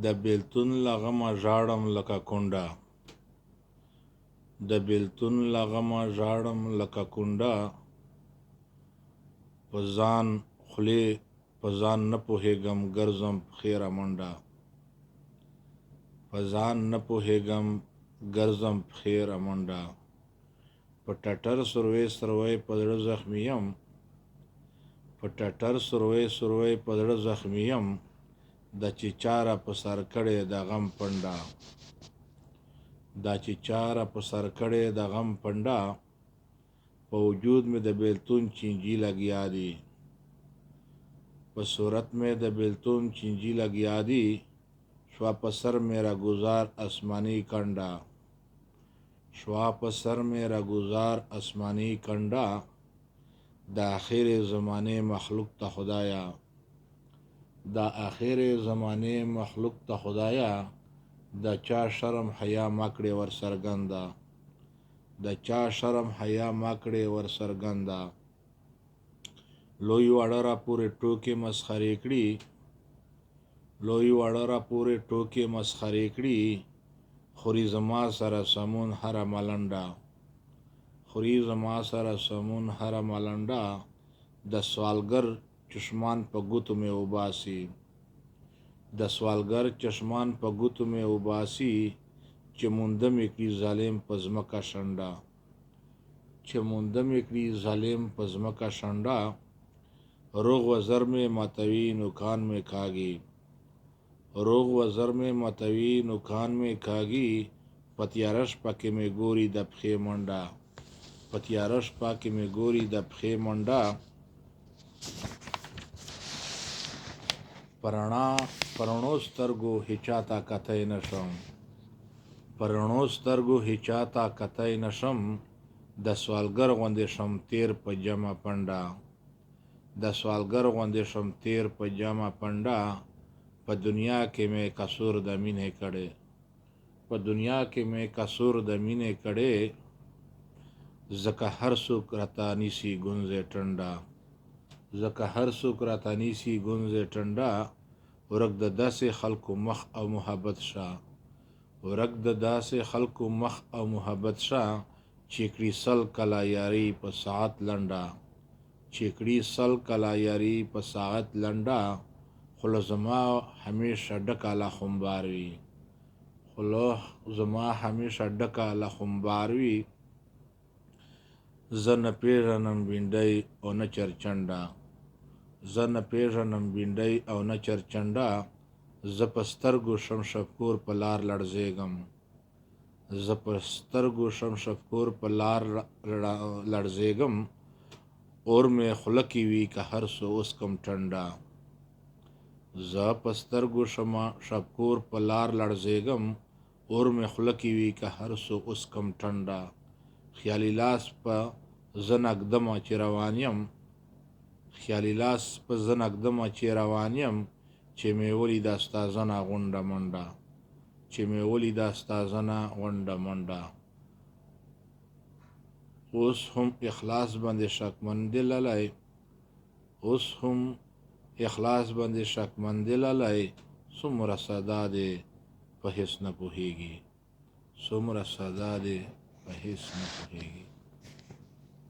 د بیلتون لغمه ژاړم لکه کونډه، د بیلتون لغمه ژاړم لکه کونډه، په ځان خولې په ځان نه پوهېږم ګرځم پښې رامنډه، په ځان نه پوهېږم ګرځم پښې رامنډه، په ټټر سروې سروې په زړه زخمي یم، په ټټر سروې سروې په زړه زخمي یم، دا چې چاره په سر کړې د غم پنډه، دا چې چاره په سر کړې د غم پنډه، په وجود مې د بیلتون چینجی لګیا دي، په صورت مې د بیلتون چینجی لګیا دي، شوا په سر میرا گزار آسمانی کنڈا، شوا په سر میرا گزار آسمانی کنڈا، د آخر زمانه مخلوق ته خدایا، د آخر زمانه مخلوق ته خدایا، د چا شرم حیا مکړې ور سرګنده، د چا شرم حیا مکړې ور سرګنده، لوی واړه را پورې ټوکې مسخرې کړي، لوی واړه را پورې ټوکې مسخرې کړي، خوري زما سره سمون هره ملنډه، خوري زما سره سمون هره ملنډه، د سوالګر چشمان په ګوتو مې وباسي، د سوالګر چشمان په ګوتو مې وباسي، چې مونده مې کړي ظالم په ځمکه شنډه، چې مونده مې کړي ظالم په ځمکه شنډه، روغ وزر مې ماتوي نوکان مې کاږي، روغ وزر مې ماتوي نوکان مې کاږي، په تیاره شپه کې مې ګوري د پښې منډه، په تیاره شپه کې مې ګوري د پښې منډه، په رڼو سترګو هیچا ته کتی نشم، په رڼو سترګو هیچا ته کتی نشم، د سوالګر غوندې شم تیر په جمع پنډه، د سوالګر غوندې شم تیر په جمع پنډه، په دنیا کې مې قصور د مینې کړی، په دنیا کې مې قصور د مینې کړی، ځکه هر څوک راته نیسي ګونځې ټنډه، ځکه هر څوک راته نیسي ګونځې ټنډه، ورک د داسې خلکو مخ او محبت شه، ورک د داسې خلکو مخ او محبت شه، چې کړي سل کله یاري په ساعت لنډه، چې کړي سل کله یاري په ساعت لنډه، خوله زما همیشه ډکه له خمبار وي، خوله زما همیشه ډکه له خمبار وي، زه نه پیژنم بینډۍ او نه چرچنډه، زه نه پیژنم بینډۍ او نه چرچنډه، زه په سترګو شمشپکور په لار لړزېږم، زه په سترګو شمشپکور په لار لړزېږم، اور مې خوله کې وي که هر څه اوس کم ټنډه، زه په سترګو شمشپکور په لار لړزېږم، اور مې خوله کې وي که هر څه اوس کم ټنډه، خیالي لاس په زه نږدمه چې روان یم، خیالي لاس په زه نږدمه چې روان یم، چې مې ولیده ستا زنه غونډه منډه، چې مې ولیده ستا زنه غونډه منډه، اوس هم اخلاص باندې شکمن دی للی، اوس هم اخلاص باندې شکمن دی للی، څومره ساده دی په هېڅ نه پوهېږي، څومره ساده دی په هېڅ نه پوهېږي.